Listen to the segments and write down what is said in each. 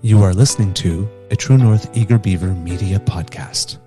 You are listening to a True North Eager Beaver media podcast.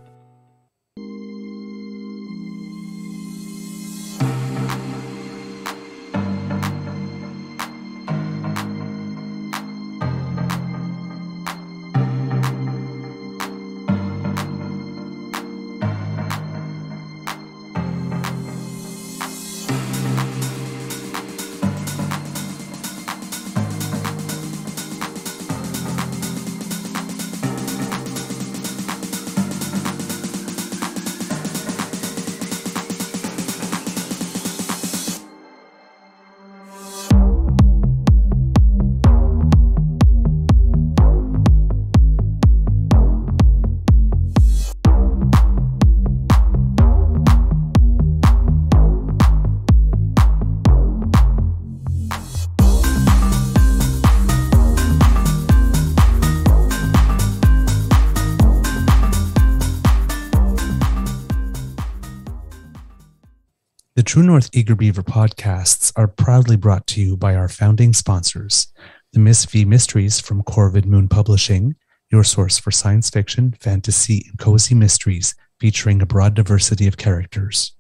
The True North Eager Beaver podcasts are proudly brought to you by our founding sponsors, the Miss V Mysteries from Corvid Moon Publishing, your source for science fiction, fantasy, and cozy mysteries featuring a broad diversity of characters.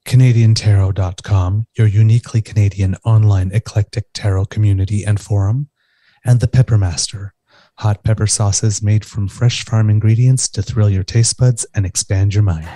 CanadianTarot.com, your uniquely Canadian online eclectic tarot community and forum, and the Peppermaster, hot pepper sauces made from fresh farm ingredients to thrill your taste buds and expand your mind.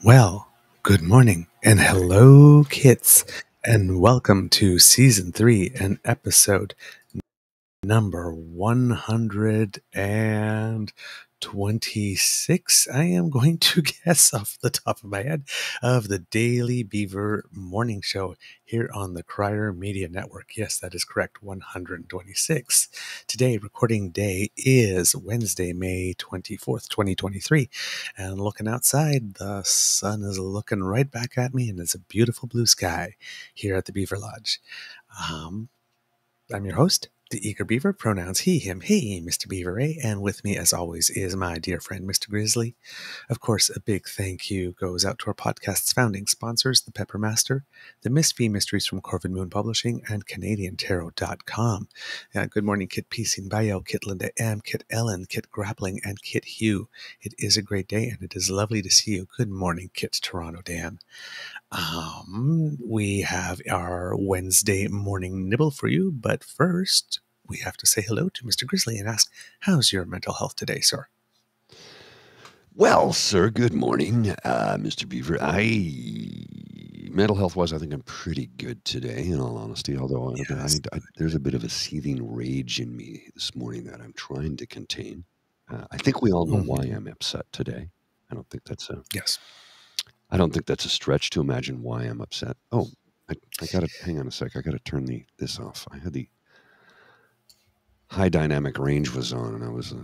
Well, good morning and hello, kits, and welcome to Season 3 and Episode number 126. I am going to guess off the top of my head of the Daily Beaver Morning Show here on the Crier Media Network. Yes, that is correct, 126. Today, recording day is Wednesday, May 24th, 2023. And looking outside, the sun is looking right back at me, and it's a beautiful blue sky here at the Beaver Lodge. I'm your host, the Eager Beaver, pronouns he, him, he, Mr. Beaver, and with me, as always, is my dear friend, Mr. Grizzly. Of course, a big thank you goes out to our podcast's founding sponsors, the Peppermaster, the Miss V Mysteries from Corvid Moon Publishing, and CanadianTarot.com. Good morning, Kit Piecing Bayo, Kit Linda M, Kit Ellen, Kit Grappling, and Kit Hugh. It is a great day, and it is lovely to see you. Good morning, Kit Toronto Dan. We have our Wednesday morning nibble for you, but first we have to say hello to Mr. Grizzly and ask, how's your mental health today, sir? Well, sir, good morning, Mr. Beaver. Mental health-wise, I think I'm pretty good today, in all honesty, although Yes. there's a bit of a seething rage in me this morning that I'm trying to contain. I think we all know why I'm upset today. I don't think that's a... Yes. I don't think that's a stretch to imagine why I'm upset. Oh, I got to hang on a sec. I got to turn this off. I had the high dynamic range was on, and I was.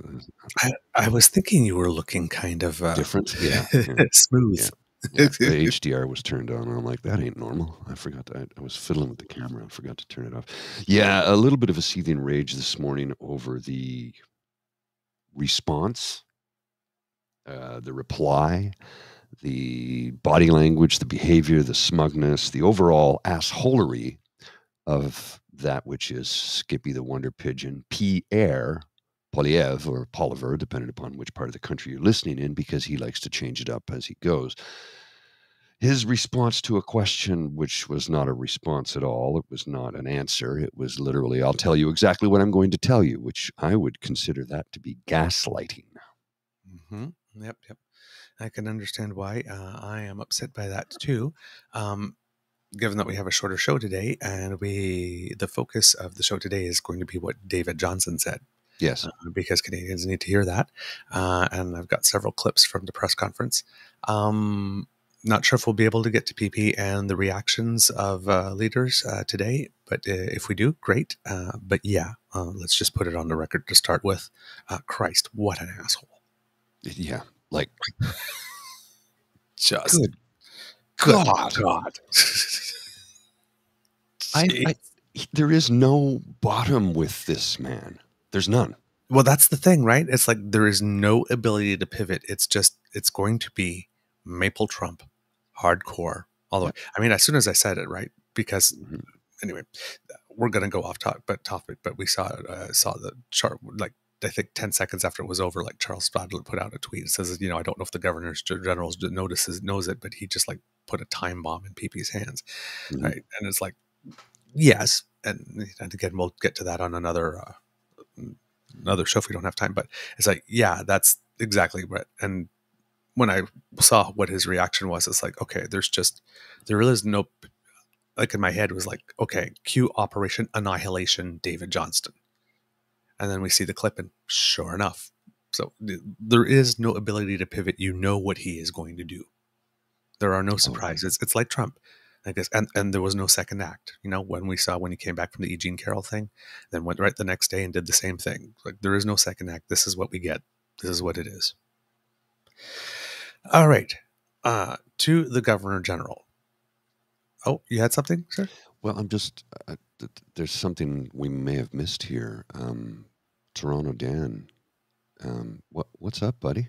I was thinking you were looking kind of different. Yeah, smooth. Yeah. The HDR was turned on, and I'm like, that ain't normal. I forgot that. I was fiddling with the camera and forgot to turn it off. Yeah, a little bit of a seething rage this morning over the response, the reply, the body language, the behavior, the smugness, the overall assholery of that which is Skippy the Wonder Pigeon, Pierre Poilievre, or Poilievre, depending upon which part of the country you're listening in, because he likes to change it up as he goes. His response to a question which was not a response at all, it was not an answer, it was literally, I'll tell you exactly what I'm going to tell you, which I would consider that to be gaslighting. Mm-hmm. Yep. I can understand why. I am upset by that too. Given that we have a shorter show today, and the focus of the show today is going to be what David Johnston said. Yes. Because Canadians need to hear that. And I've got several clips from the press conference. Not sure if we'll be able to get to PP and the reactions of leaders today, but if we do, great. But yeah, let's just put it on the record to start with. Christ, what an asshole. Yeah, like Just good God. God. There is no bottom with this man. There's none. Well, that's the thing, right? It's like there is no ability to pivot. It's going to be Maple Trump, hardcore, all the way. I mean, as soon as I said it, right? Because anyway, we're going to go off topic, but we saw the chart, like, I think 10 seconds after it was over, like Charles Stadler put out a tweet. It says, I don't know if the Governor General knows it, but he just like put a time bomb in PP's hands, right? And it's like, yes, and again, we'll get to that on another show if we don't have time. But it's like, yeah, that's exactly what. And when I saw what his reaction was, it's like, okay, there is no, like in my head was like, okay, cue Operation Annihilation David Johnston. And then we see the clip and sure enough. So there is no ability to pivot. You know what he is going to do. There are no surprises. It's like Trump, I guess. And there was no second act. When he came back from the E. Jean Carroll thing, then went right the next day and did the same thing. Like, there is no second act. This is what we get. This is what it is. All right. To the Governor General. Oh, you had something, sir? Well, I'm just, there's something we may have missed here. Toronto Dan, what's up, buddy?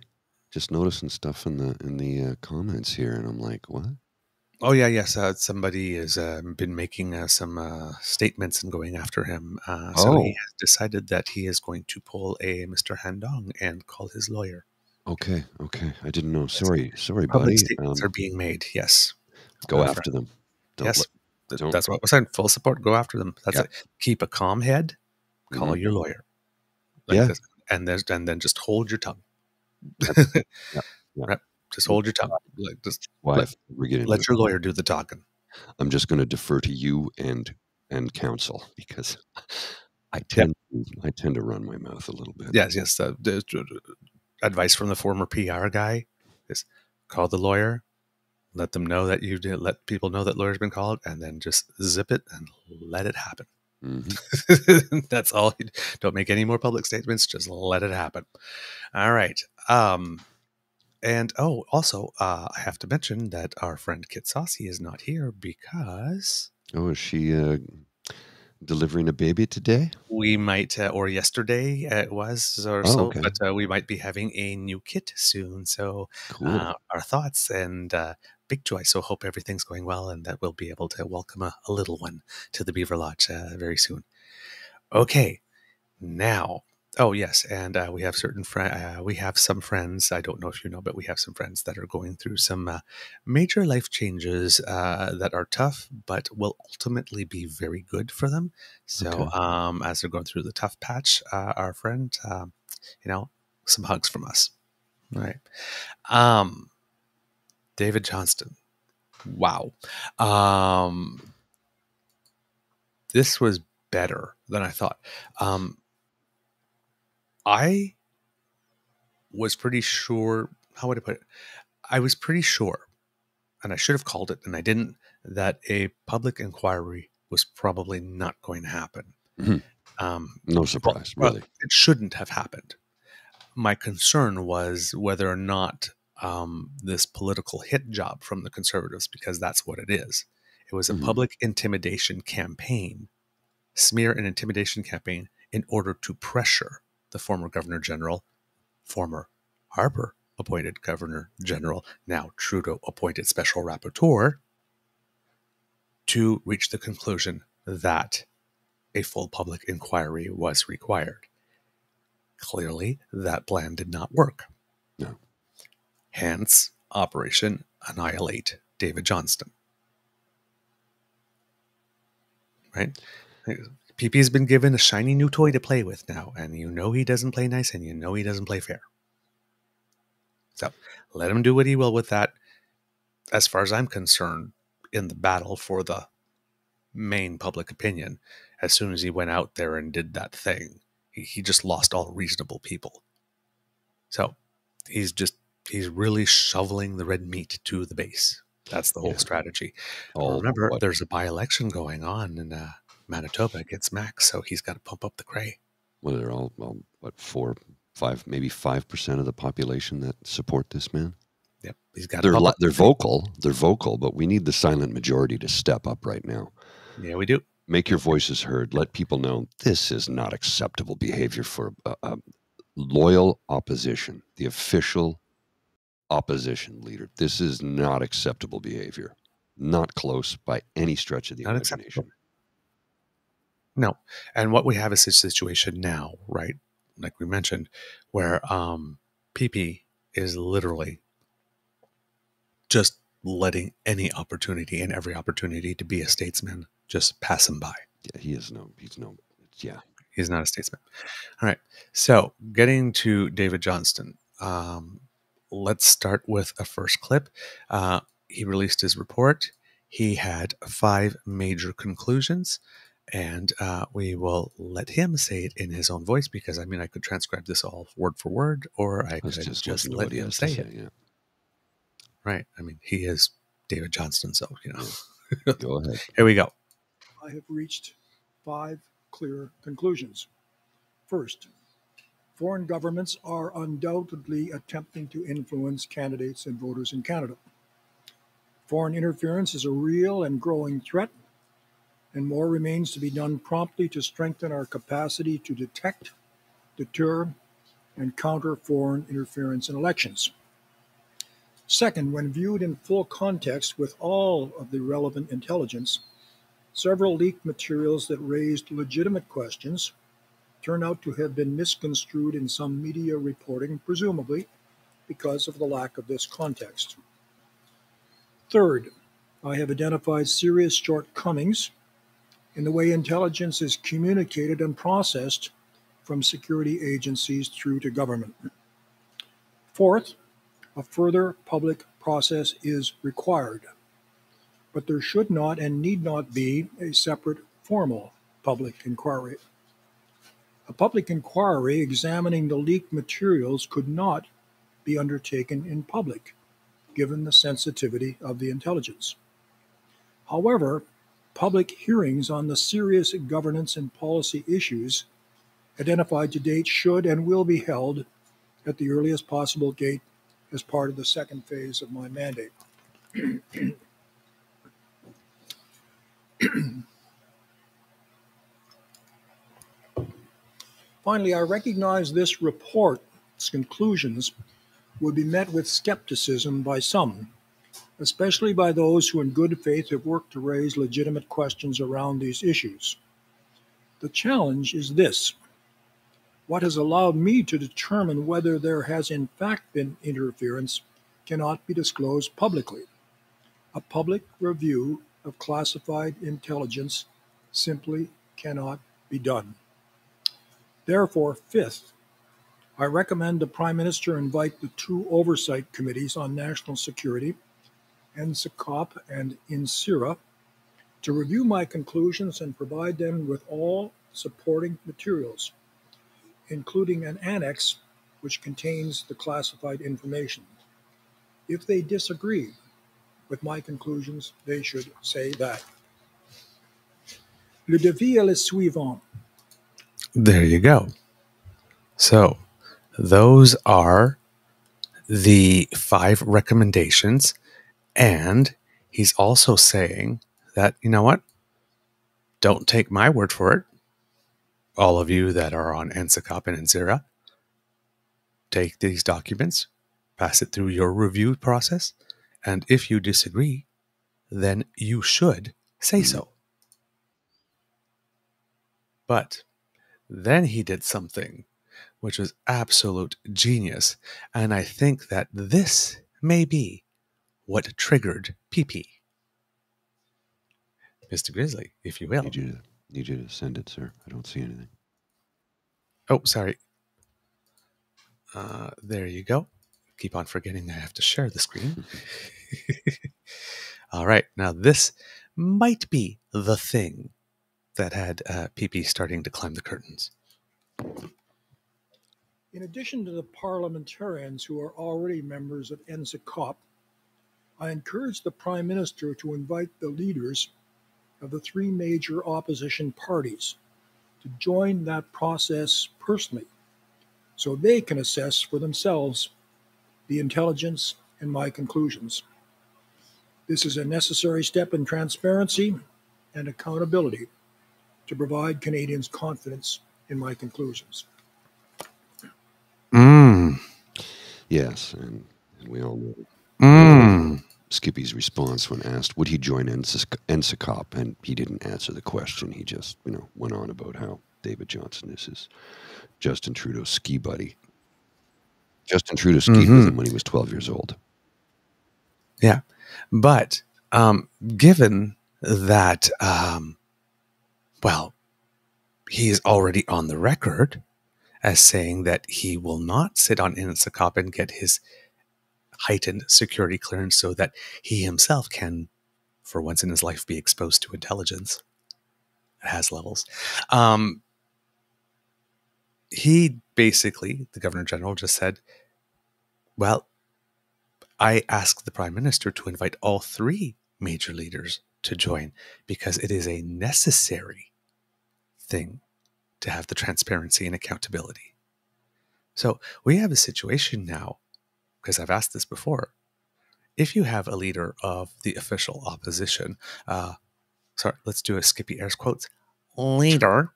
Just noticing stuff in the comments here, and I'm like, what? Oh yeah, yes. Somebody has been making some statements and going after him. So he has decided that he is going to pull a Mr. Handong and call his lawyer. Okay. I didn't know. Sorry, Public buddy. Statements are being made. Yes. Go after them. Yes. That's what we're saying. Full support. Go after them. That's it. Keep a calm head. Call your lawyer. Like this, and then just hold your tongue. Right? Just hold your tongue. Like, just let your lawyer do the talking. I'm just going to defer to you and counsel, because I tend to run my mouth a little bit. Yes. Advice from the former PR guy is call the lawyer, let them know that you did, let people know that lawyer's been called, and then just zip it and let it happen. That's all. Don't make any more public statements. Just let it happen. All right. And also, I have to mention that our friend Kit Saucy is not here because... Oh, is she delivering a baby today? We might, or yesterday it was, or so. Okay. But we might be having a new kit soon. So cool. Our thoughts and big joy. So hope everything's going well and that we'll be able to welcome a little one to the Beaver Lodge very soon. Okay, now... Oh yes, and we have we have some friends. I don't know if you know, but we have some friends that are going through some major life changes that are tough, but will ultimately be very good for them. So as they're going through the tough patch, our friend, some hugs from us. All right, David Johnston. Wow, this was better than I thought. I was pretty sure, how would I put it? I was pretty sure, and I should have called it, and I didn't, that a public inquiry was probably not going to happen. No surprise, really. It shouldn't have happened. My concern was whether or not this political hit job from the Conservatives, because that's what it is. It was a public intimidation campaign, smear and intimidation campaign, in order to pressure the former Governor General, former Harper appointed Governor General, now Trudeau appointed Special Rapporteur, to reach the conclusion that a full public inquiry was required. Clearly, that plan did not work. No. Hence, Operation Annihilate David Johnston. Right? PP's been given a shiny new toy to play with now, and you know he doesn't play nice, and you know he doesn't play fair. So let him do what he will with that. As far as I'm concerned, in the battle for the main public opinion, as soon as he went out there and did that thing, he just lost all reasonable people. So he's really shoveling the red meat to the base. That's the whole Yeah. strategy. All Remember, what there's a by-election going on in Manitoba against Max, so he's got to pump up the cray. well, they're all what 4, 5, maybe 5% of the population that support this man. Yep, he's got to pump up. They're vocal, but we need the silent majority to step up right now. Yeah, we do. Make your voices heard. Let people know this is not acceptable behavior for a loyal opposition, the official opposition leader. This is not acceptable behavior. Not close by any stretch of the Not acceptable. imagination. No. And what we have is a situation now, right? Like we mentioned, where PP is literally just letting any opportunity and every opportunity to be a statesman just pass him by. Yeah, yeah. He's not a statesman. All right. So getting to David Johnston, let's start with a first clip. He released his report. He had 5 major conclusions, and we will let him say it in his own voice because, I mean, I could transcribe this all word for word, or I could just listen to let what he him has to say it. Yeah. Right. I mean, he is David Johnston, so, you know. Yeah. Go ahead. Here we go. I have reached 5 clear conclusions. First, foreign governments are undoubtedly attempting to influence candidates and voters in Canada. Foreign interference is a real and growing threat, and more remains to be done promptly to strengthen our capacity to detect, deter, and counter foreign interference in elections. Second, when viewed in full context with all of the relevant intelligence, several leaked materials that raised legitimate questions turned out to have been misconstrued in some media reporting, presumably because of the lack of this context. Third, I have identified serious shortcomings in the way intelligence is communicated and processed from security agencies through to government. Fourth, a further public process is required, but there should not and need not be a separate formal public inquiry. A public inquiry examining the leaked materials could not be undertaken in public, given the sensitivity of the intelligence. However, public hearings on the serious governance and policy issues identified to date should and will be held at the earliest possible date as part of the second phase of my mandate. Finally, I recognize this report's conclusions would be met with skepticism by some, especially by those who in good faith have worked to raise legitimate questions around these issues. The challenge is this: what has allowed me to determine whether there has in fact been interference cannot be disclosed publicly. A public review of classified intelligence simply cannot be done. Therefore, fifth, I recommend the Prime Minister invite the 2 oversight committees on national security, NSICOP and INSIRA, to review my conclusions and provide them with all supporting materials, including an annex which contains the classified information. If they disagree with my conclusions, they should say that. Le défi est le suivant. There you go. So those are the 5 recommendations. And he's also saying that, you know what? Don't take my word for it. All of you that are on NSICOP and NSIRA, take these documents, pass it through your review process, and if you disagree, then you should say so. But then he did something which was absolute genius, and I think that this may be what triggered PP. Mr. Grizzly, if you will. Need you to send it, sir. I don't see anything. Oh, sorry. There you go. Keep on forgetting I have to share the screen. All right. Now, this might be the thing that had PP starting to climb the curtains. In addition to the parliamentarians who are already members of NSICOP, I encourage the Prime Minister to invite the leaders of the three major opposition parties to join that process personally so they can assess for themselves the intelligence in my conclusions. This is a necessary step in transparency and accountability to provide Canadians confidence in my conclusions. Yes, and we all know Skippy's response when asked would he join NSICOP, and he didn't answer the question. He just, went on about how David Johnston is his Justin Trudeau's ski buddy. Justin Trudeau skied with him when he was 12 years old. Yeah, but given that, he's already on the record as saying that he will not sit on NSICOP and get his heightened security clearance so that he himself can, for once in his life, be exposed to intelligence. It has levels. He basically, the Governor General, just said, well, I asked the Prime Minister to invite all three major leaders to join because it is a necessary thing to have the transparency and accountability. So we have a situation now, because I've asked this before, if you have a leader of the official opposition, let's do a Skippy Airs quotes, leader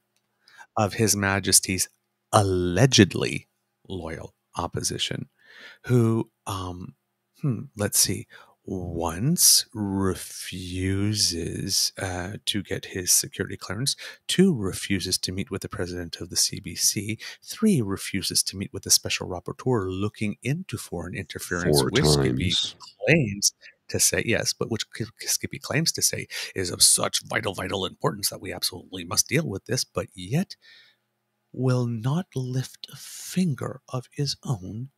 of His Majesty's allegedly loyal opposition, who, let's see, once refuses to get his security clearance, 2 refuses to meet with the president of the CBC, 3 refuses to meet with the special rapporteur looking into foreign interference, 4 which Skippy times. claims to say, yes, but which Skippy claims to say is of such vital importance that we absolutely must deal with this, but yet will not lift a finger of his own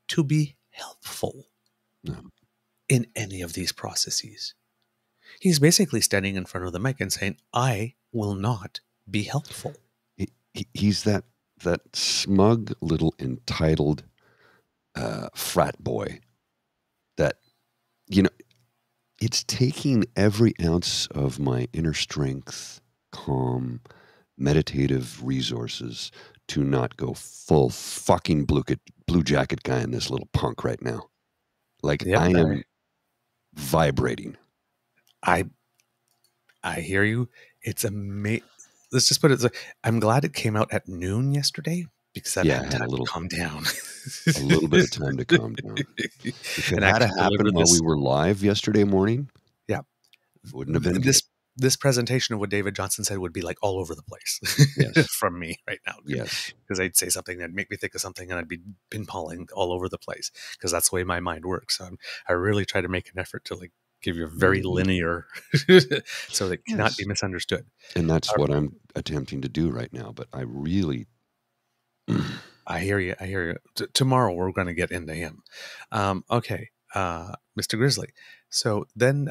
to be helpful in any of these processes. He's basically standing in front of the mic and saying, I will not be helpful. He's that smug little entitled frat boy that, it's taking every ounce of my inner strength, calm, meditative resources to not go full fucking blue jacket guy in this little punk right now. Like, Yep, I am vibrating. I hear you. It's let's just put it this way. I'm glad it came out at noon yesterday because I've had time to calm down. A little bit of time to calm down. If it had happened while we were live yesterday morning, yeah, it wouldn't have been this presentation of what David Johnston said would be like all over the place from me right now. Yes. Because I'd say something that'd make me think of something and I'd be pinballing all over the place because that's the way my mind works. So I really try to make an effort to give you a very linear so that it cannot be misunderstood. And that's what I'm attempting to do right now. But I really... I hear you. Tomorrow we're going to get into him. Okay. Mr. Grizzly. So then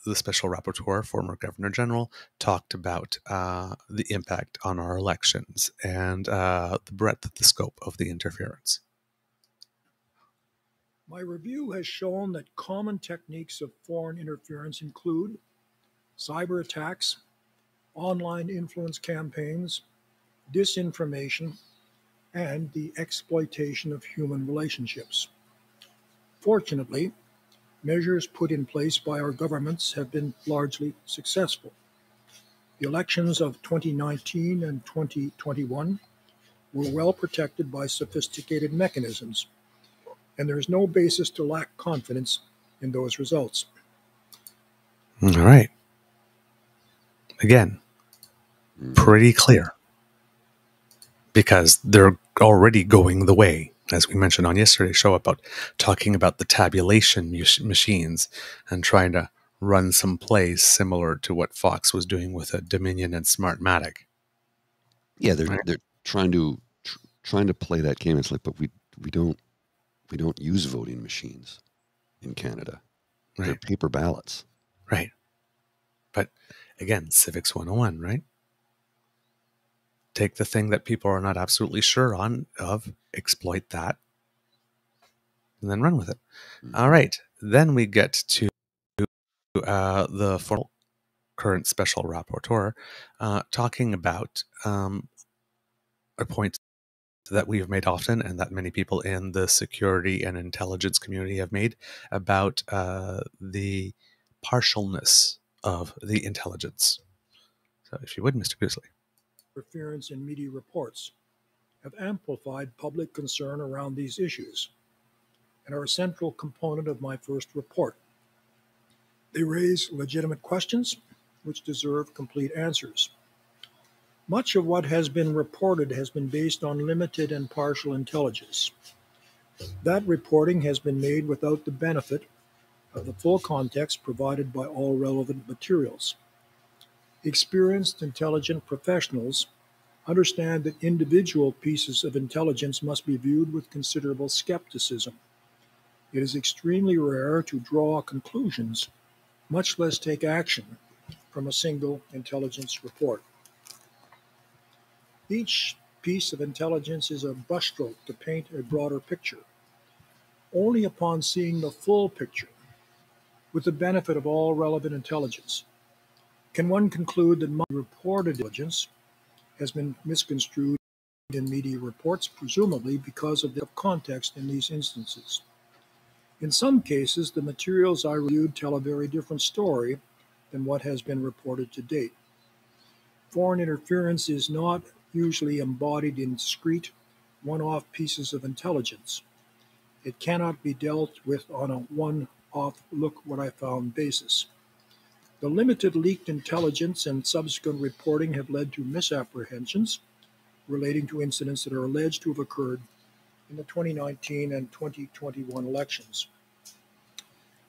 the special rapporteur, former Governor General, talked about the impact on our elections and the breadth, the scope of the interference. My review has shown that common techniques of foreign interference include cyber attacks, online influence campaigns, disinformation, and the exploitation of human relationships. Fortunately, measures put in place by our governments have been largely successful. The elections of 2019 and 2021 were well protected by sophisticated mechanisms, and there is no basis to lack confidence in those results. All right. Again, pretty clear. Because they're already going the way, as we mentioned on yesterday's show, about talking about the tabulation machines and trying to run some plays similar to what Fox was doing with a Dominion and Smartmatic. Yeah, they're trying to play that game. It's like, but we don't use voting machines in Canada. Right. They're paper ballots. Right. But again, Civics 101, right? Take the thing that people are not absolutely sure of, exploit that, and then run with it. All right. Then we get to the formal current special rapporteur talking about a point that we've made often and that many people in the security and intelligence community have made about the partialness of the intelligence. So if you would, Mr. Goosley. Interference in media reports have amplified public concern around these issues and are a central component of my first report. They raise legitimate questions which deserve complete answers. Much of what has been reported has been based on limited and partial intelligence. That reporting has been made without the benefit of the full context provided by all relevant materials. Experienced, intelligent professionals understand that individual pieces of intelligence must be viewed with considerable skepticism. It is extremely rare to draw conclusions, much less take action, from a single intelligence report. Each piece of intelligence is a brushstroke to paint a broader picture. Only upon seeing the full picture, with the benefit of all relevant intelligence, can one conclude that much reported intelligence has been misconstrued in media reports, presumably because of the context in these instances. In some cases, the materials I reviewed tell a very different story than what has been reported to date. Foreign interference is not usually embodied in discrete, one-off pieces of intelligence. It cannot be dealt with on a one-off look-what-I-found basis. The limited leaked intelligence and subsequent reporting have led to misapprehensions relating to incidents that are alleged to have occurred in the 2019 and 2021 elections.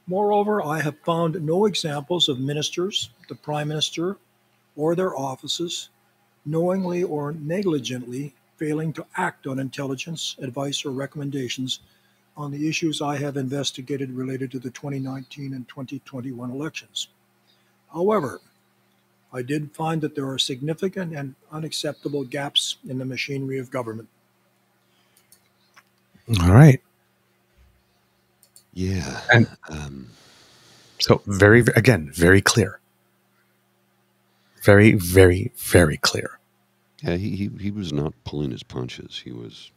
Moreover, I have found no examples of ministers, the Prime Minister, or their offices knowingly or negligently failing to act on intelligence, advice, or recommendations on the issues I have investigated related to the 2019 and 2021 elections. However, I did find that there are significant and unacceptable gaps in the machinery of government. All right. Yeah. And so very clear. Very, very, very clear. Yeah, he was not pulling his punches. He was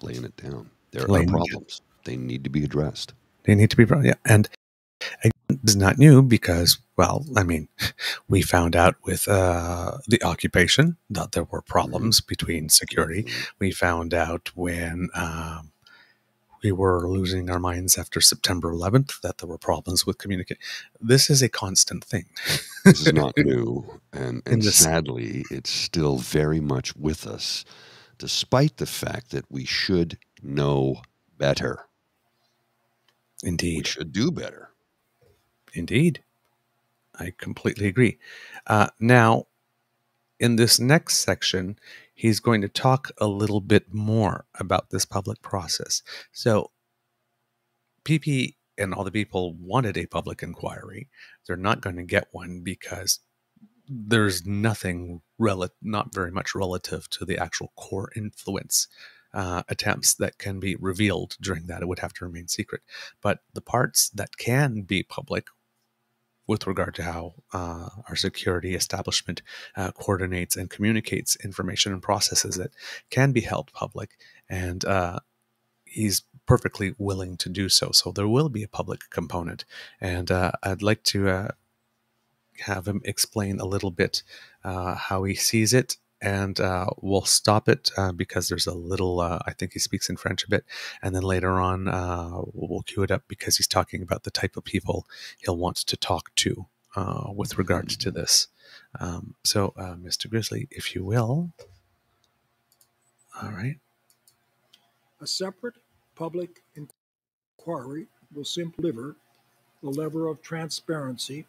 laying it down. There are Laying it problems. They need to be addressed. They need to be brought. Yeah. And again, this is not new because, well, I mean, we found out with the occupation that there were problems between security. We found out when we were losing our minds after September 11th that there were problems with communication. This is a constant thing. This is not new. And this, sadly, it's still very much with us, despite the fact that we should know better. Indeed. We should do better. Indeed. I completely agree. Now, in this next section, he's going to talk a little bit more about this public process. So, PP and all the people wanted a public inquiry. They're not going to get one because there's nothing, not very much relative to the actual core influence attempts that can be revealed during that. It would have to remain secret. But the parts that can be public, with regard to how our security establishment coordinates and communicates information and processes it, can be held public, and he's perfectly willing to do so. So there will be a public component, and I'd like to have him explain a little bit how he sees it, and we'll stop it because there's a little, I think he speaks in French a bit, and then later on we'll cue it up because he's talking about the type of people he'll want to talk to with regards to this. So, Mr. Grizzly, if you will. All right. A separate public inquiry will simply deliver the level of transparency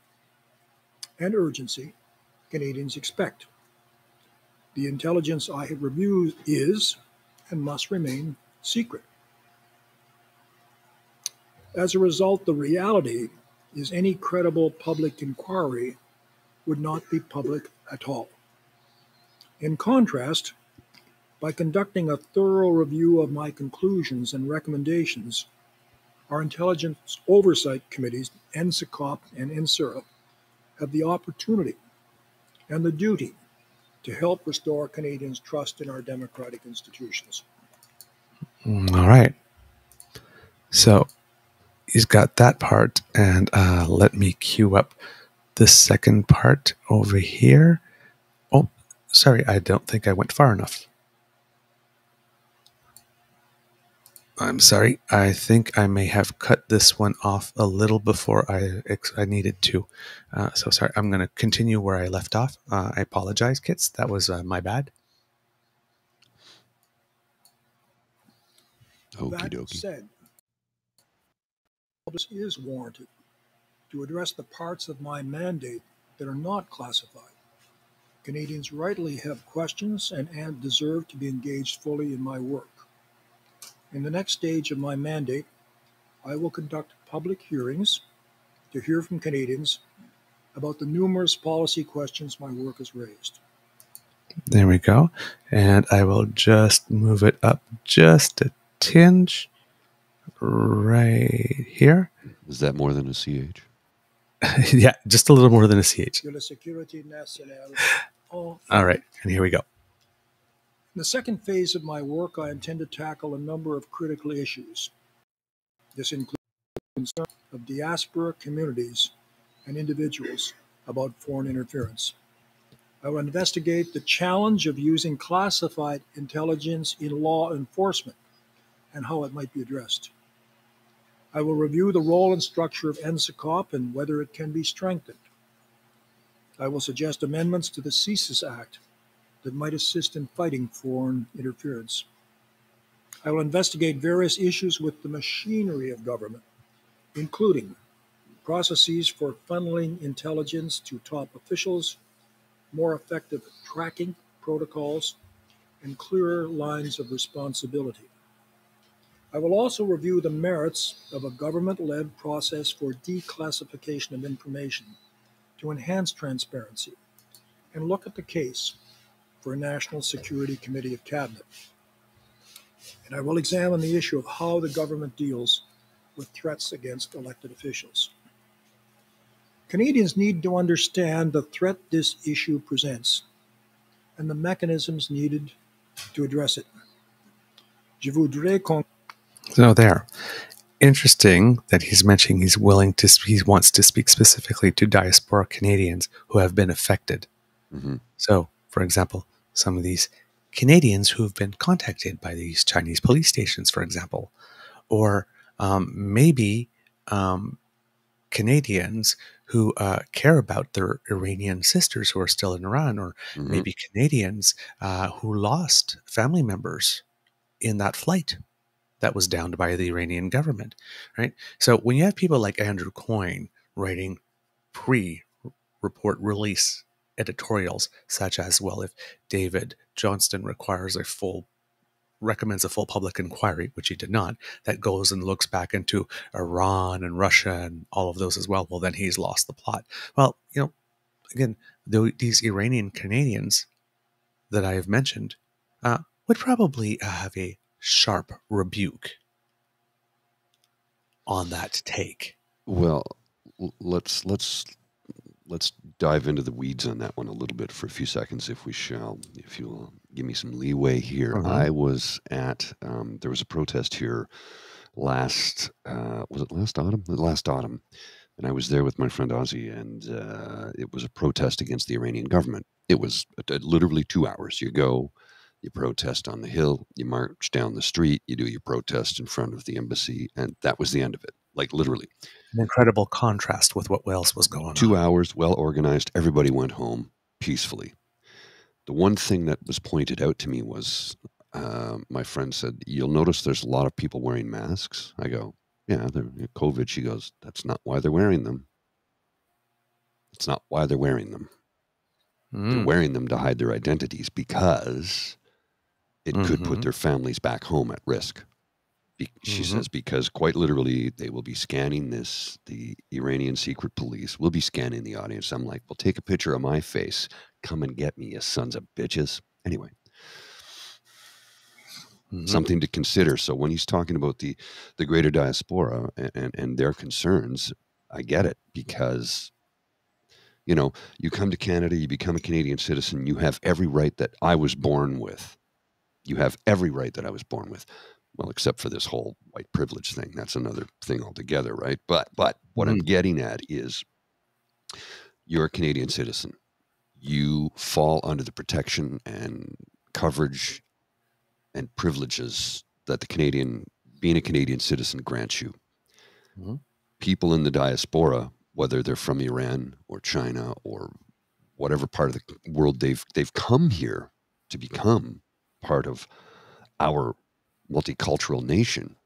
and urgency Canadians expect. The intelligence I have reviewed is and must remain secret. As a result, the reality is any credible public inquiry would not be public at all. In contrast, by conducting a thorough review of my conclusions and recommendations, Our intelligence oversight committees, NSICOP and NSERA, have the opportunity and the duty to help restore Canadians' trust in our democratic institutions. All right. So he's got that part, and let me queue up the second part over here. Oh, sorry, I don't think I went far enough. I'm sorry. I think I may have cut this one off a little before I needed to. So sorry. I'm going to continue where I left off. I apologize, Kits. That was my bad. Okie That dokie. said, this is warranted to address the parts of my mandate that are not classified. Canadians rightly have questions and deserve to be engaged fully in my work. In the next stage of my mandate, I will conduct public hearings to hear from Canadians about the numerous policy questions my work has raised. There we go. And I will just move it up just a tinge right here. Is that more than a CH? Yeah, just a little more than a CH. De la Sécurité nationale. All right, and here we go. In the second phase of my work, I intend to tackle a number of critical issues. This includes concern of diaspora communities and individuals about foreign interference. I will investigate the challenge of using classified intelligence in law enforcement and how it might be addressed. I will review the role and structure of NSICOP and whether it can be strengthened. I will suggest amendments to the CSIS Act that might assist in fighting foreign interference. I will investigate various issues with the machinery of government, including processes for funneling intelligence to top officials, more effective tracking protocols, and clearer lines of responsibility. I will also review the merits of a government-led process for declassification of information to enhance transparency and look at the case for a National Security Committee of Cabinet. And I will examine the issue of how the government deals with threats against elected officials. Canadians need to understand the threat this issue presents and the mechanisms needed to address it. So there. Interesting that he's mentioning he wants to speak specifically to diaspora Canadians who have been affected. Mm-hmm. So, for example, some of these Canadians who have been contacted by these Chinese police stations, for example, or maybe Canadians who care about their Iranian sisters who are still in Iran, or maybe Canadians who lost family members in that flight that was downed by the Iranian government, right? So when you have people like Andrew Coyne writing pre-report release editorials, such as, well, if David Johnston recommends a full public inquiry, which he did not, that goes and looks back into Iran and Russia and all of those as well, then he's lost the plot. Well, again, these Iranian Canadians that I have mentioned would probably have a sharp rebuke on that take. Well, let's dive into the weeds on that one a little bit for a few seconds, if we shall. If you'll give me some leeway here. I was at there was a protest here was it last autumn? Last autumn, and I was there with my friend Ozzy, and it was a protest against the Iranian government. It was literally 2 hours. You go, you protest on the hill, you march down the street, you do your protest in front of the embassy, and that was the end of it. Like, literally. An incredible contrast with what else was going on. 2 hours, well organized. Everybody went home peacefully. The one thing that was pointed out to me was my friend said, "You'll notice there's a lot of people wearing masks." I go, "Yeah, they're COVID." She goes, "That's not why they're wearing them. It's not why they're wearing them. They're wearing them to hide their identities because it could put their families back home at risk." She says, because quite literally, they will be scanning this. The Iranian secret police will be scanning the audience. I'm like, well, take a picture of my face. Come and get me, you sons of bitches. Anyway. something to consider. So when he's talking about the greater diaspora and their concerns, I get it, because you know, you come to Canada, you become a Canadian citizen, you have every right that I was born with. You have every right that I was born with. Well, except for this whole white privilege thing. That's another thing altogether, right? But what I'm getting at is, you're a Canadian citizen. You fall under the protection and coverage and privileges that being a Canadian citizen grants you. People in the diaspora, whether they're from Iran or China or whatever part of the world they've come here to become part of our multicultural nation,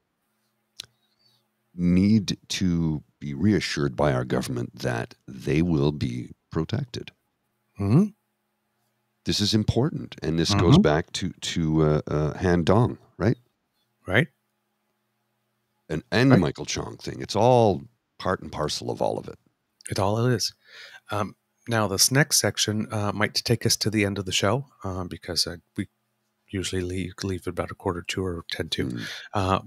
need to be reassured by our government that they will be protected. This is important, and this goes back to Han Dong, right? Right. And the Michael Chong thing. It's all part and parcel of all of it. It all is. Now, this next section might take us to the end of the show because we usually leave about 1:45 or 10 to.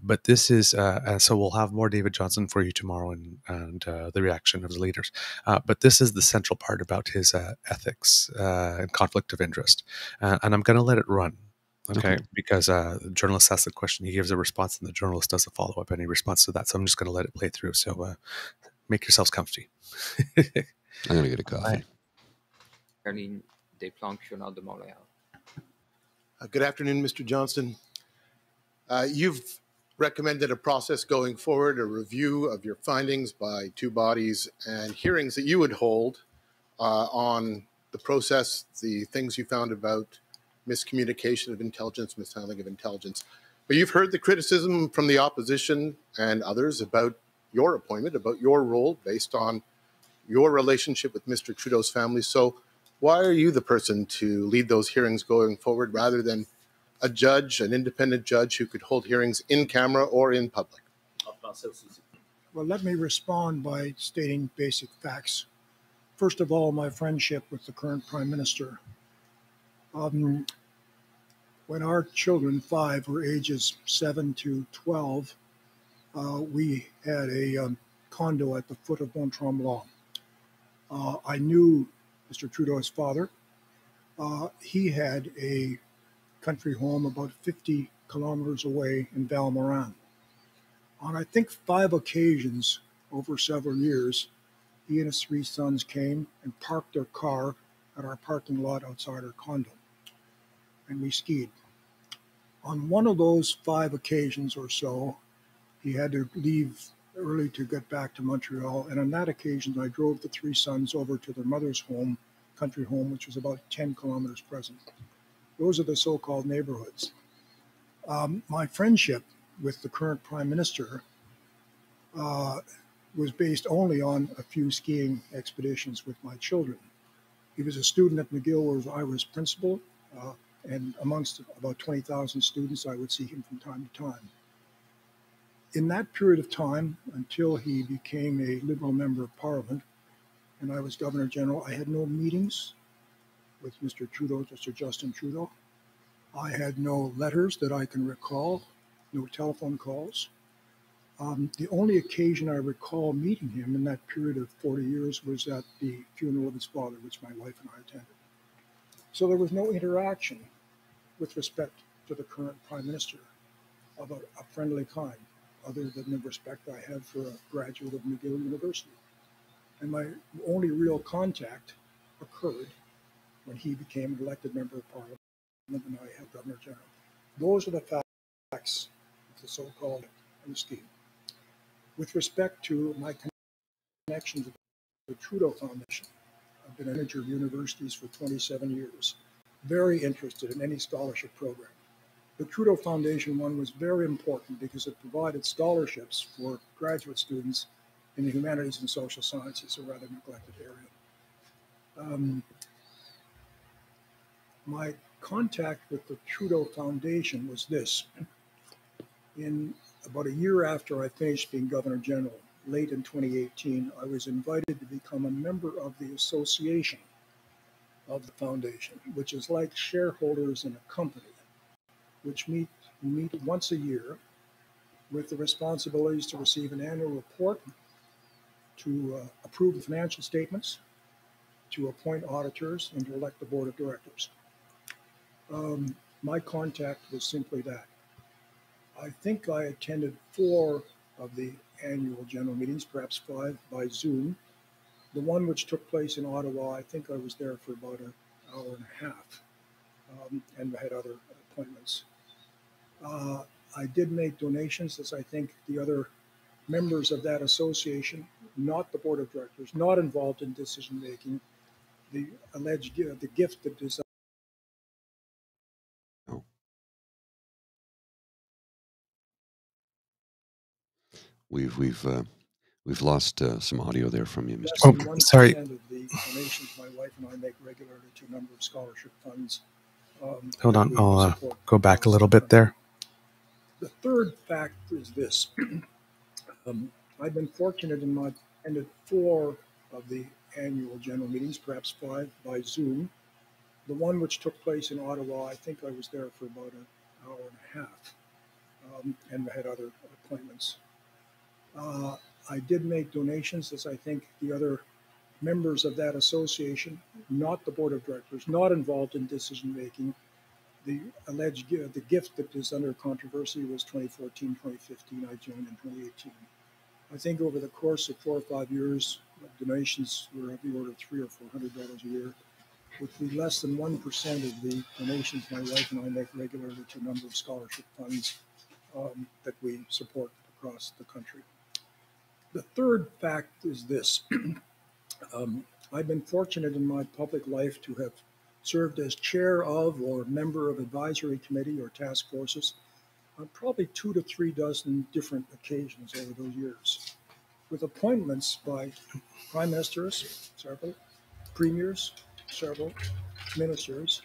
But this is, so we'll have more David Johnston for you tomorrow and the reaction of the leaders. But this is the central part about his ethics and conflict of interest. And I'm going to let it run. Okay, because the journalist asks the question, he gives a response, and the journalist does a follow-up, and he responds to that. So I'm just going to let it play through. So make yourselves comfy. I'm going to get a coffee. Good afternoon, Mr. Johnston. You've recommended a process going forward, a review of your findings by two bodies and hearings that you would hold on the process, the things you found about miscommunication of intelligence, mishandling of intelligence. But you've heard the criticism from the opposition and others about your appointment, about your role based on your relationship with Mr. Trudeau's family. So why are you the person to lead those hearings going forward rather than a judge, an independent judge who could hold hearings in camera or in public? Well, let me respond by stating basic facts. First of all, my friendship with the current Prime Minister. When our children, 5, were ages 7 to 12, we had a condo at the foot of Mont Tremblant. I knew Mr. Trudeau's father. He had a country home about 50 kilometers away in Valmorin. On, I think, 5 occasions over several years, he and his 3 sons came and parked their car at our parking lot outside our condo, and we skied. On one of those 5 occasions or so, he had to leave early to get back to Montreal, and on that occasion, I drove the 3 sons over to their mother's home, country home, which was about 10 kilometers present. Those are the so-called neighborhoods. My friendship with the current Prime Minister was based only on a few skiing expeditions with my children. He was a student at McGill where I was principal, and amongst about 20,000 students, I would see him from time to time. In that period of time, until he became a Liberal member of Parliament, and I was Governor General, I had no meetings with Mr. Trudeau, Mr. Justin Trudeau. I had no letters that I can recall, no telephone calls. The only occasion I recall meeting him in that period of 40 years was at the funeral of his father, which my wife and I attended. So there was no interaction with respect to the current Prime Minister of a friendly kind, other than the respect I have for a graduate of McGill University. And my only real contact occurred when he became an elected member of Parliament and I had Governor General. Those are the facts of the so-called scheme. With respect to my connections with the Trudeau Foundation, I've been a manager of universities for 27 years, very interested in any scholarship program. The Trudeau Foundation one was very important because it provided scholarships for graduate students in the humanities and social sciences, a rather neglected area. My contact with the Trudeau Foundation was this. In about a year after I finished being Governor General, late in 2018, I was invited to become a member of the association of the foundation, which is like shareholders in a company, which meet We meet once a year with the responsibilities to receive an annual report, to approve the financial statements, to appoint auditors, and to elect the board of directors. My contact was simply that. I think I attended 4 of the annual general meetings, perhaps 5 by Zoom. The one which took place in Ottawa, I think I was there for about an hour and a half, and I had other appointments. I did make donations, as I think the other members of that association, not the board of directors, not involved in decision making, the alleged the gift that is. Oh. We've lost some audio there from you, Mr. Less than 1% sorry. of the donations my wife and I make regularly to a number of scholarship funds. Hold on, I'll go back a little bit there. The third fact is this. I've been fortunate in my attended 4 of the annual general meetings, perhaps 5 by Zoom. The one which took place in Ottawa, I think I was there for about an hour and a half, and I had other appointments. I did make donations, as I think the other members of that association, not the board of directors, not involved in decision making. The alleged the gift that is under controversy was 2014, 2015. I joined in 2018. I think over the course of 4 or 5 years, donations were of the order of $300 or $400 a year, which would be less than 1% of the donations my wife and I make regularly to a number of scholarship funds that we support across the country. The third fact is this. I've been fortunate in my public life to have served as chair of or member of advisory committee or task forces on probably 2 to 3 dozen different occasions over those years, with appointments by prime ministers, several, premiers, several, ministers.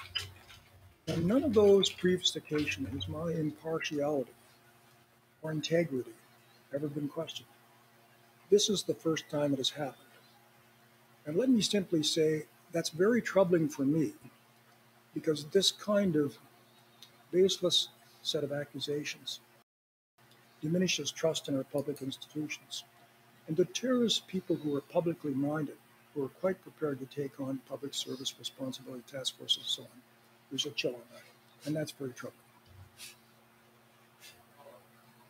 And none of those previous occasions has my impartiality or integrity ever been questioned. This is the first time it has happened. And let me simply say that's very troubling for me, because this kind of baseless set of accusations diminishes trust in our public institutions and deters people who are publicly minded, who are quite prepared to take on public service responsibility task forces and so on. There's a chill on that, and that's very troubling.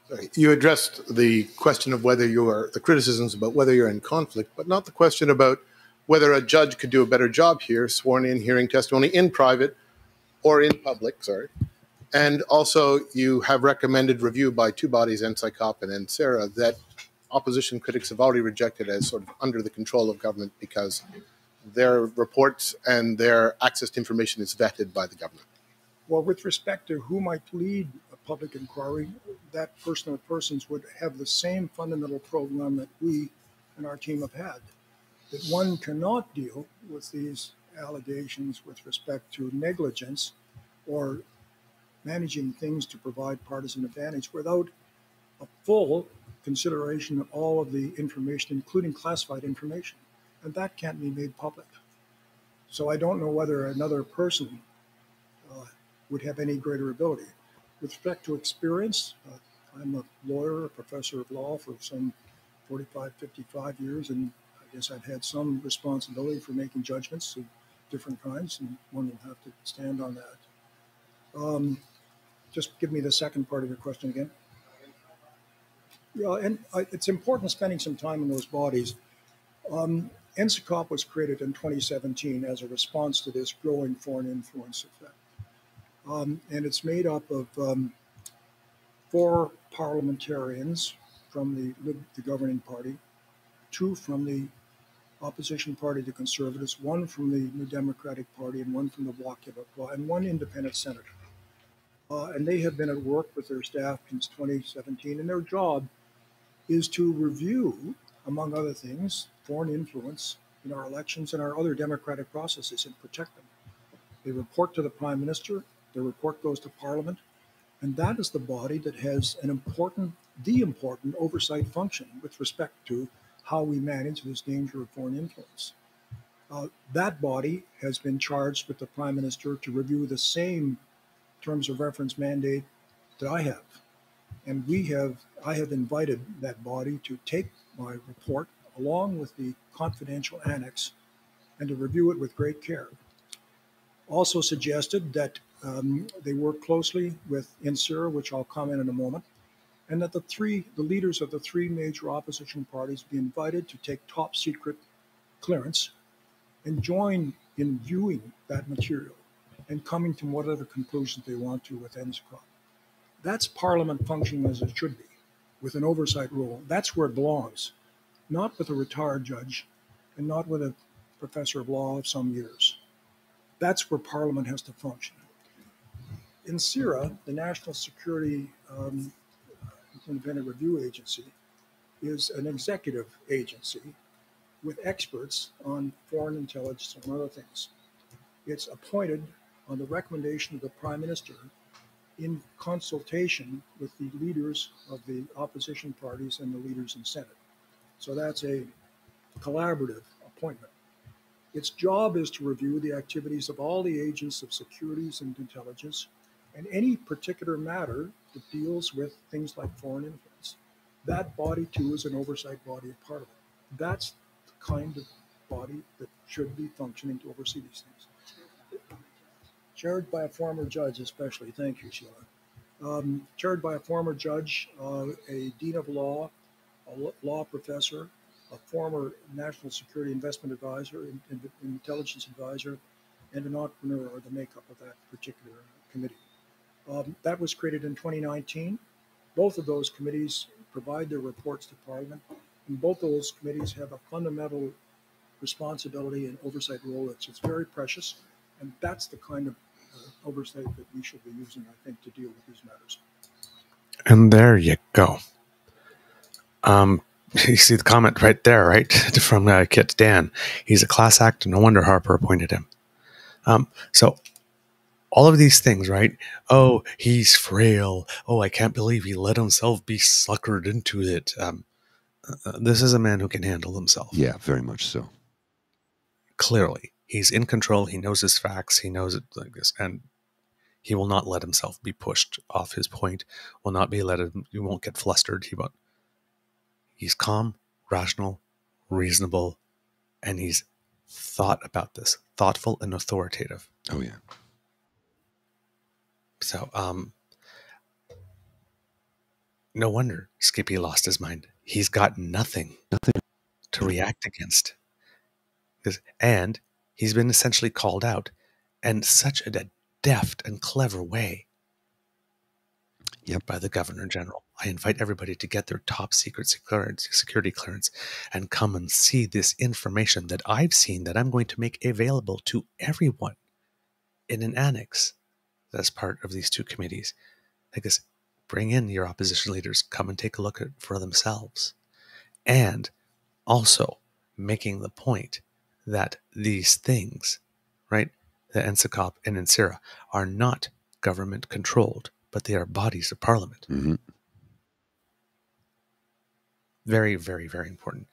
Sorry, you addressed the question of whether you are, the criticisms about whether you're in conflict, but not the question about whether a judge could do a better job here, sworn in, hearing testimony in private or in public, sorry. And also you have recommended review by 2 bodies, NCICOP and NSERA, that opposition critics have already rejected as sort of under the control of government because their reports and their access to information is vetted by the government. Well, with respect to who might lead a public inquiry, that person or persons would have the same fundamental program that we and our team have had, that one cannot deal with these allegations with respect to negligence or managing things to provide partisan advantage without a full consideration of all of the information, including classified information. And that can't be made public. So I don't know whether another person would have any greater ability. With respect to experience, I'm a lawyer, a professor of law for some 45, 55 years, and I guess I've had some responsibility for making judgments of different kinds, and one will have to stand on that. Just give me the second part of your question again. Yeah, and it's important spending some time in those bodies. NCICOP was created in 2017 as a response to this growing foreign influence effect. And it's made up of 4 parliamentarians from the governing party, 2 from the opposition party, the Conservatives, 1 from the New Democratic Party, and 1 from the Bloc Québécois, and 1 independent senator. And they have been at work with their staff since 2017, and their job is to review, among other things, foreign influence in our elections and our other democratic processes and protect them. They report to the Prime Minister, their report goes to Parliament, and that is the body that has the important oversight function with respect to how we manage this danger of foreign influence. That body has been charged with the Prime Minister to review the same terms of reference mandate that I have. And I have invited that body to take my report along with the confidential annex and to review it with great care. Also suggested that they work closely with INSERA, which I'll comment in a moment, and that the leaders of the three major opposition parties be invited to take top secret clearance and join in viewing that material and coming to whatever conclusions they want to with NSCOP. That's Parliament functioning as it should be, with an oversight role. That's where it belongs, not with a retired judge and not with a professor of law of some years. That's where Parliament has to function. INSERA, the National Security Independent Review Agency, is an executive agency with experts on foreign intelligence and other things. It's appointed on the recommendation of the Prime Minister in consultation with the leaders of the opposition parties and the leaders in Senate. So that's a collaborative appointment. Its job is to review the activities of all the agents of securities and intelligence and any particular matter that deals with things like foreign influence. That body, too, is an oversight body of Parliament. That's the kind of body that should be functioning to oversee these things. Chaired by a former judge, especially. Thank you, Sheila. Chaired by a former judge, a dean of law, a law professor, a former national security investment advisor, intelligence advisor, and an entrepreneur are the makeup of that particular committee. That was created in 2019. Both of those committees provide their reports to Parliament, and both of those committees have a fundamental responsibility and oversight role that's very precious, and that's the kind of oversight that we should be using, I think, to deal with these matters. And there you go. You see the comment right there, right? From Kit Dan. He's a class act. No wonder Harper appointed him. So all of these things, right? Oh, he's frail. Oh, I can't believe he let himself be suckered into it. This is a man who can handle himself. Yeah, very much so. Clearly, he's in control. He knows his facts. He knows it like this, and he will not let himself be pushed off his point. Will not be let him. He won't get flustered. He's calm, rational, reasonable, and he's thought about this, thoughtful and authoritative. Oh yeah. So, no wonder Skippy lost his mind. He's got nothing to react against. And he's been essentially called out in such a deft and clever way by the Governor General. I invite everybody to get their top secret security clearance and come and see this information that I've seen that I'm going to make available to everyone in an annex that's part of these two committees. I guess bring in your opposition leaders, come and take a look at it for themselves. And also making the point that these things, right, the NSCOP and INSERA, are not government controlled, but they are bodies of Parliament. Mm-hmm. Very, very, very important.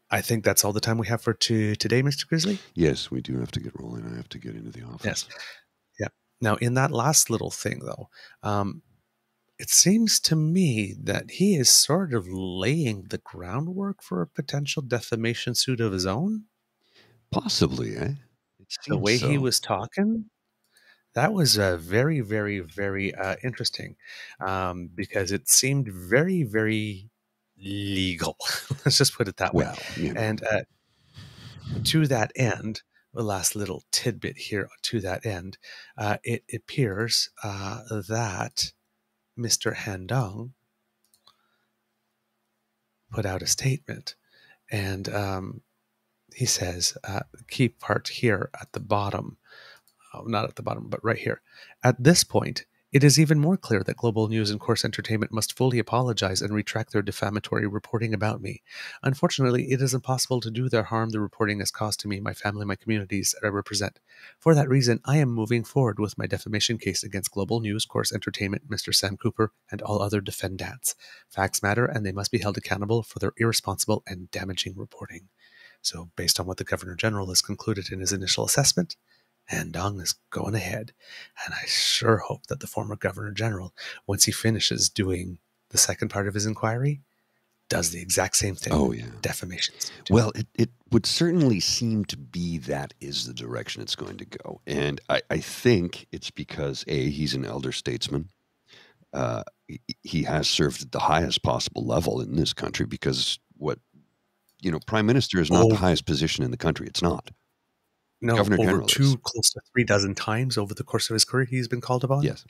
I think that's all the time we have for today, Mr. Grizzly. Yes, we do have to get rolling. I have to get into the office. Yes. Yeah. Now, in that last little thing, though, it seems to me that he is sort of laying the groundwork for a potential defamation suit of his own. Possibly, eh? The way he was talking, that was very, very, very interesting, because it seemed very, very legal. Let's just put it that way. Well, you know. And to that end, the last little tidbit here to that end, it appears that Mr. Handong put out a statement, and he says, key part here at the bottom, not at the bottom, but right here. At this point, it is even more clear that Global News and Course Entertainment must fully apologize and retract their defamatory reporting about me. Unfortunately, it is impossible to do the harm the reporting has caused to me, my family, my communities that I represent. For that reason, I am moving forward with my defamation case against Global News, Course Entertainment, Mr. Sam Cooper, and all other defendants. Facts matter, and they must be held accountable for their irresponsible and damaging reporting. So, based on what the Governor General has concluded in his initial assessment, and Dong is going ahead. And I sure hope that the former Governor General, once he finishes doing the second part of his inquiry, does the exact same thing. Oh, yeah. Defamation suit. Well, it would certainly seem to be that is the direction it's going to go. And I think it's because, A, he's an elder statesman. He has served at the highest possible level in this country because Prime Minister is not the highest position in the country. It's not. No, Governor over General close to 3 dozen times over the course of his career, he's been called upon. Yes.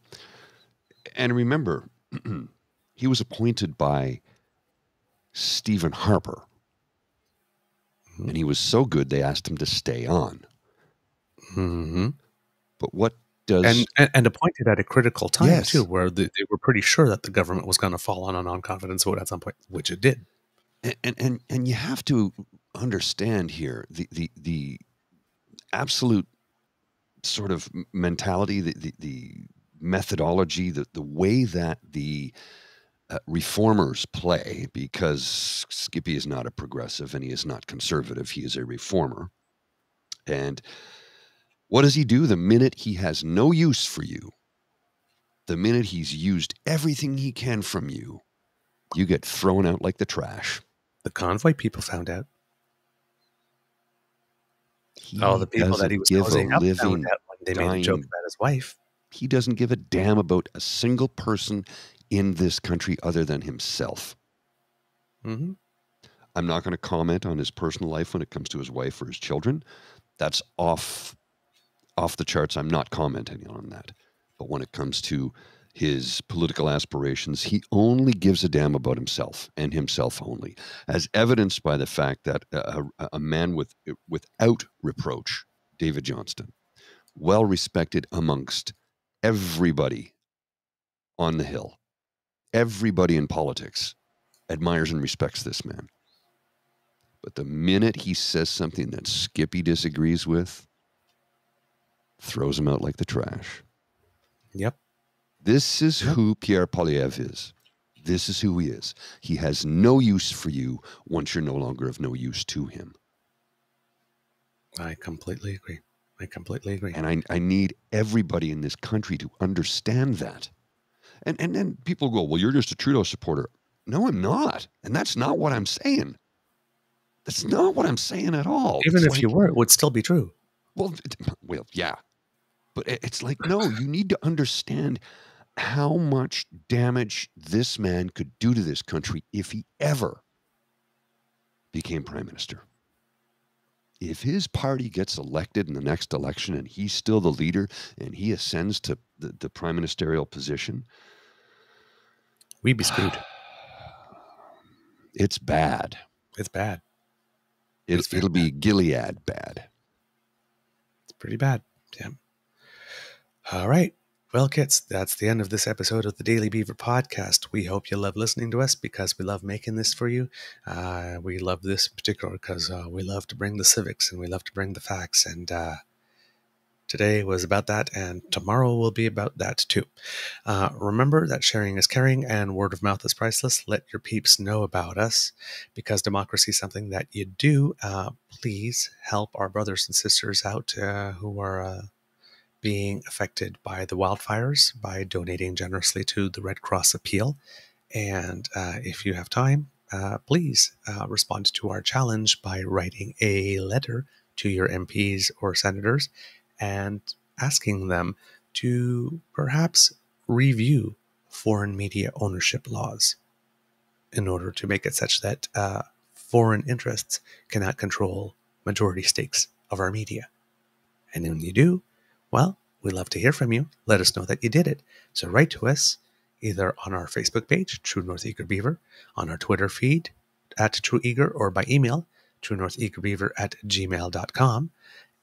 And remember, he was appointed by Stephen Harper. Mm-hmm. And he was so good, they asked him to stay on. Mm-hmm. But what does... And appointed at a critical time, Yes. too, where they were pretty sure that the government was going to fall on a non-confidence vote at some point, which it did. And you have to understand here the absolute sort of mentality, the methodology, the way that the reformers play, because Skippy is not a progressive and he is not conservative. He is a reformer. And what does he do the minute he has no use for you? The minute he's used everything he can from you, you get thrown out like the trash. The convoy people found out. All the people that he was causing up found out when they made a joke about his wife. He doesn't give a damn about a single person in this country other than himself. Mm-hmm. I'm not going to comment on his personal life when it comes to his wife or his children. That's off the charts. I'm not commenting on that. But when it comes to his political aspirations, he only gives a damn about himself and himself only, as evidenced by the fact that a man without reproach, David Johnston, well respected amongst everybody on the Hill, everybody in politics admires and respects this man. But the minute he says something that Skippy disagrees with, throws him out like the trash. Yep. This is who Pierre Poilievre is. This is who he is. He has no use for you once you're no longer of no use to him. I completely agree. And I need everybody in this country to understand that. And then people go, well, you're just a Trudeau supporter. No, I'm not. And that's not what I'm saying. That's not what I'm saying at all. Even if you were, it would still be true. Well, yeah. But it's like, no, you need to understand how much damage this man could do to this country if he ever became prime minister. If his party gets elected in the next election and he's still the leader and he ascends to the prime ministerial position, we'd be screwed. It's bad. It's bad. It'll be Gilead bad. It's pretty bad. Yeah. All right. Well, kids, that's the end of this episode of the Daily Beaver podcast. We hope you love listening to us because we love making this for you. We love this in particular because we love to bring the civics and we love to bring the facts. And today was about that, and tomorrow will be about that too. Remember that sharing is caring and word of mouth is priceless. Let your peeps know about us because democracy is something that you do. Please help our brothers and sisters out who are being affected by the wildfires by donating generously to the Red Cross Appeal. And if you have time, please respond to our challenge by writing a letter to your MPs or senators and asking them to perhaps review foreign media ownership laws in order to make it such that foreign interests cannot control majority stakes of our media. And when you do, well, we'd love to hear from you. Let us know that you did it. So write to us either on our Facebook page, True North Eager Beaver, on our Twitter feed at True Eager, or by email, truenortheagerbeaver@gmail.com,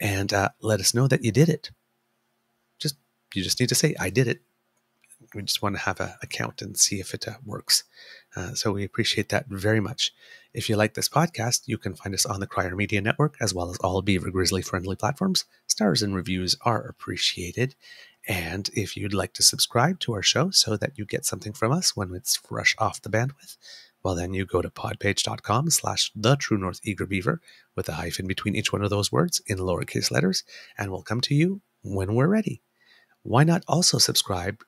and let us know that you did it. You just need to say, I did it. We just want to have a count and see if it works. So we appreciate that very much. If you like this podcast, you can find us on the Crier Media Network, as well as all Beaver Grizzly friendly platforms. Stars and reviews are appreciated. And if you'd like to subscribe to our show so that you get something from us when it's fresh off the bandwidth, Well, then you go to podpage.com/thetruenortheagerbeaver with a hyphen between each one of those words in lowercase letters, and we'll come to you when we're ready. Why not also subscribe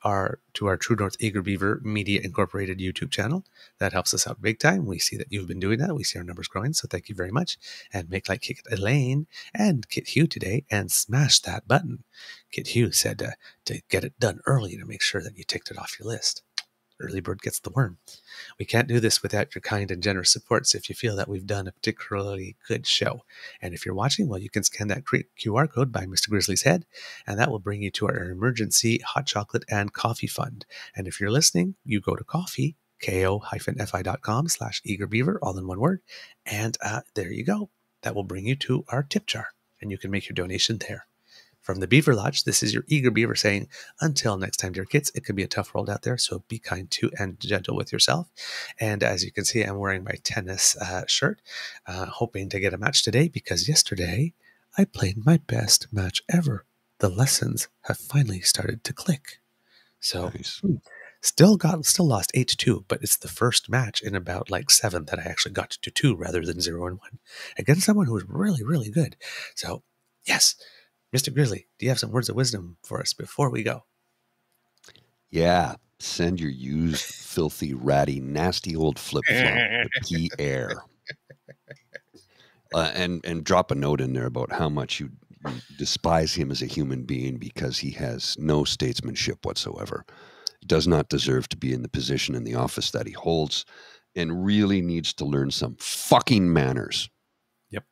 to our True North Eager Beaver Media Incorporated YouTube channel? That helps us out big time. We see that you've been doing that. We see our numbers growing, so thank you very much. And make like Kit Elaine and Kit Hugh today and smash that button. Kit Hugh said to get it done early to make sure that you ticked it off your list. Early bird gets the worm. We can't do this without your kind and generous supports if you feel that we've done a particularly good show. And if you're watching, well, you can scan that QR code by Mr. Grizzly's head, and that will bring you to our emergency hot chocolate and coffee fund. And if you're listening, you go to coffee, ko-fi.com/eagerbeaver, all in one word, and there you go. That will bring you to our tip jar, and you can make your donation there. From the Beaver Lodge, this is your Eager Beaver saying, until next time, dear kids, it could be a tough world out there, so be kind to and gentle with yourself. And as you can see, I'm wearing my tennis shirt, hoping to get a match today, because yesterday I played my best match ever. The lessons have finally started to click. So Nice. still lost 8-2, but it's the first match in about like 7 that I actually got to 2 rather than 0-1 against someone who was really, really good. So yes. Mr. Grizzly, do you have some words of wisdom for us before we go? Yeah. Send your used, filthy, ratty, nasty old flip-flop to Pierre. And drop a note in there about how much you despise him as a human being because he has no statesmanship whatsoever. He does not deserve to be in the position in the office that he holds and really needs to learn some fucking manners. Yep.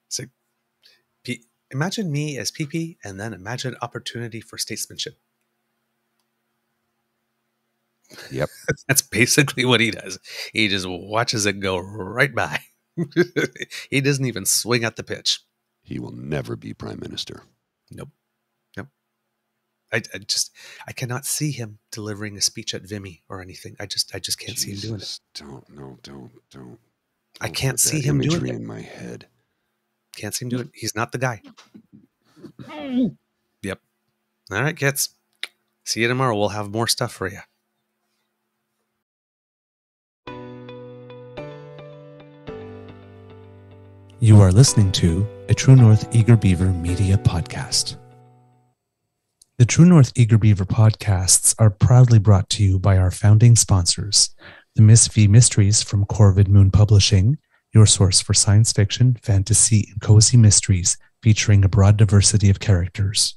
So, imagine me as PP, and then imagine opportunity for statesmanship. Yep. That's basically what he does. He just watches it go right by. He doesn't even swing at the pitch. He will never be prime minister. Nope. I cannot see him delivering a speech at Vimy or anything. I just can't see him doing it. Don't. I can't see him doing it in my head. Can't see him doing it. He's not the guy. Yep. All right, kids. See you tomorrow. We'll have more stuff for you. You are listening to a True North Eager Beaver Media Podcast. The True North Eager Beaver podcasts are proudly brought to you by our founding sponsors, the Miss V Mysteries from Corvid Moon Publishing, your source for science fiction, fantasy, and cozy mysteries featuring a broad diversity of characters.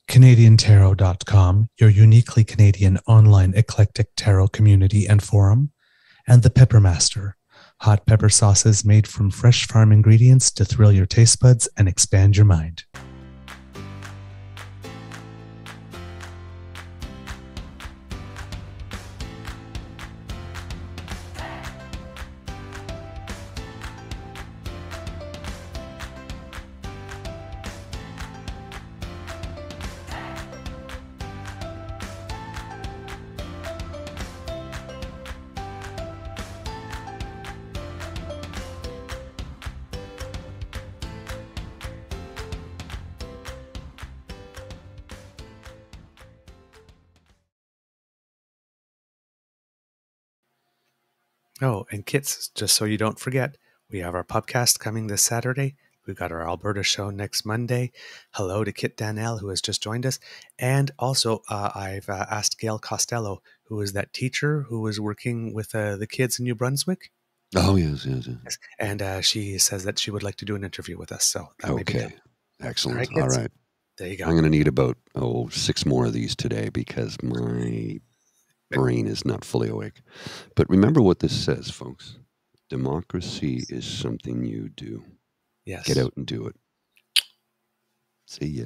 CanadianTarot.com, your uniquely Canadian online eclectic tarot community and forum. And The Peppermaster, hot pepper sauces made from fresh farm ingredients to thrill your taste buds and expand your mind. Oh, and kits, just so you don't forget, we have our podcast coming this Saturday. We've got our Alberta show next Monday. Hello to Kit Danelle, who has just joined us. And also, I've asked Gail Costello, who is that teacher who was working with the kids in New Brunswick. Oh, yes. And she says that she would like to do an interview with us. So that may be done. Excellent. All right. There you go. I'm going to need about 6 more of these today because my brain is not fully awake. But remember what this says, folks. Democracy is something you do. Yes. Get out and do it. See ya.